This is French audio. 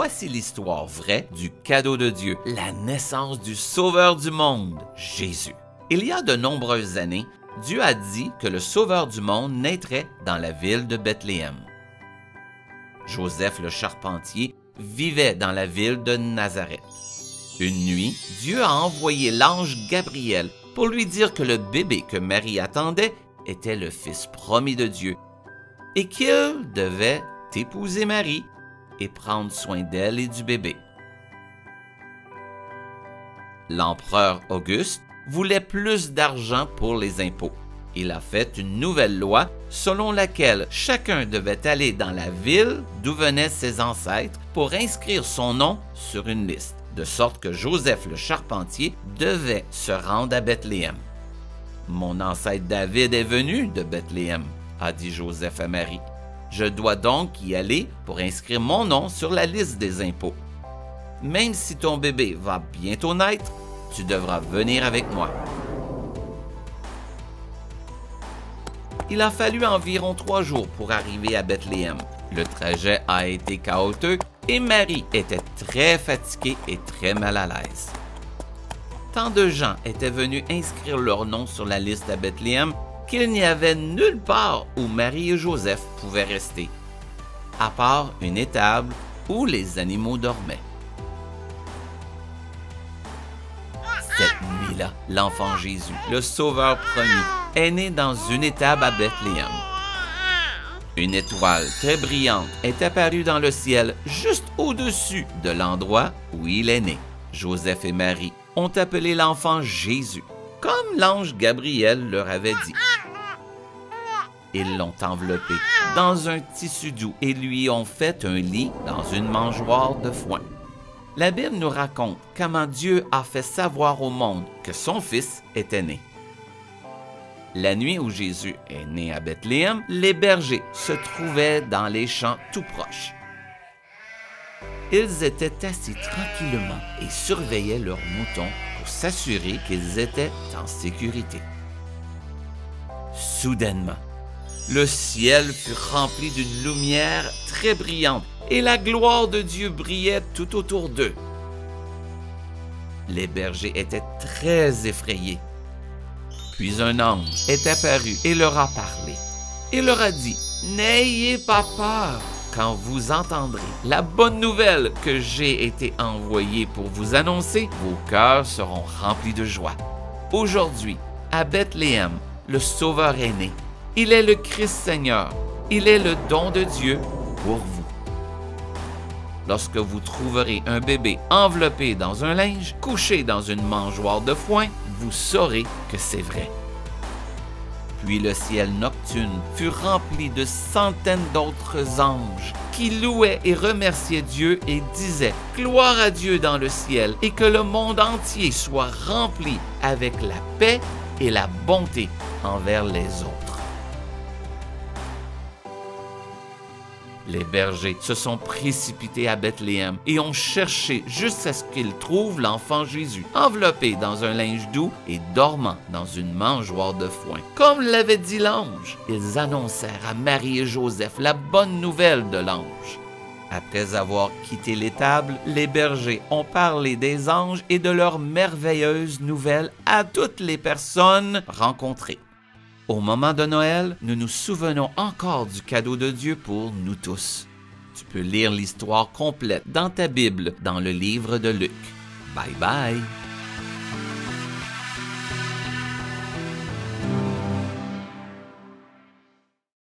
Voici l'histoire vraie du cadeau de Dieu, la naissance du Sauveur du monde, Jésus. Il y a de nombreuses années, Dieu a dit que le Sauveur du monde naîtrait dans la ville de Bethléem. Joseph le charpentier vivait dans la ville de Nazareth. Une nuit, Dieu a envoyé l'ange Gabriel pour lui dire que le bébé que Marie attendait était le fils promis de Dieu et qu'il devait épouser Marie et prendre soin d'elle et du bébé. L'empereur Auguste voulait plus d'argent pour les impôts. Il a fait une nouvelle loi selon laquelle chacun devait aller dans la ville d'où venaient ses ancêtres pour inscrire son nom sur une liste, de sorte que Joseph le charpentier devait se rendre à Bethléem. « Mon ancêtre David est venu de Bethléem, » a dit Joseph à Marie. « Je dois donc y aller pour inscrire mon nom sur la liste des impôts. Même si ton bébé va bientôt naître, tu devras venir avec moi. » Il a fallu environ 3 jours pour arriver à Bethléem. Le trajet a été chaotique et Marie était très fatiguée et très mal à l'aise. Tant de gens étaient venus inscrire leur nom sur la liste à Bethléem qu'il n'y avait nulle part où Marie et Joseph pouvaient rester, à part une étable où les animaux dormaient. Cette nuit-là, l'enfant Jésus, le Sauveur promis, est né dans une étable à Bethléem. Une étoile très brillante est apparue dans le ciel juste au-dessus de l'endroit où il est né. Joseph et Marie ont appelé l'enfant Jésus, comme l'ange Gabriel leur avait dit. Ils l'ont enveloppé dans un tissu doux et lui ont fait un lit dans une mangeoire de foin. La Bible nous raconte comment Dieu a fait savoir au monde que son fils était né. La nuit où Jésus est né à Bethléem, les bergers se trouvaient dans les champs tout proches. Ils étaient assis tranquillement et surveillaient leurs moutons pour s'assurer qu'ils étaient en sécurité. Soudainement, le ciel fut rempli d'une lumière très brillante et la gloire de Dieu brillait tout autour d'eux. Les bergers étaient très effrayés. Puis un ange est apparu et leur a parlé. Il leur a dit, « N'ayez pas peur quand vous entendrez la bonne nouvelle que j'ai été envoyé pour vous annoncer, vos cœurs seront remplis de joie. Aujourd'hui, à Bethléem, le Sauveur est né. Il est le Christ Seigneur. Il est le don de Dieu pour vous. Lorsque vous trouverez un bébé enveloppé dans un linge, couché dans une mangeoire de foin, vous saurez que c'est vrai. » Puis le ciel nocturne fut rempli de centaines d'autres anges qui louaient et remerciaient Dieu et disaient « Gloire à Dieu dans le ciel et que le monde entier soit rempli avec la paix et la bonté envers les autres. » Les bergers se sont précipités à Bethléem et ont cherché jusqu'à ce qu'ils trouvent l'enfant Jésus, enveloppé dans un linge doux et dormant dans une mangeoire de foin. Comme l'avait dit l'ange, ils annoncèrent à Marie et Joseph la bonne nouvelle de l'ange. Après avoir quitté l'étable, les bergers ont parlé des anges et de leurs merveilleuses nouvelles à toutes les personnes rencontrées. Au moment de Noël, nous nous souvenons encore du cadeau de Dieu pour nous tous. Tu peux lire l'histoire complète dans ta Bible, dans le livre de Luc. Bye bye!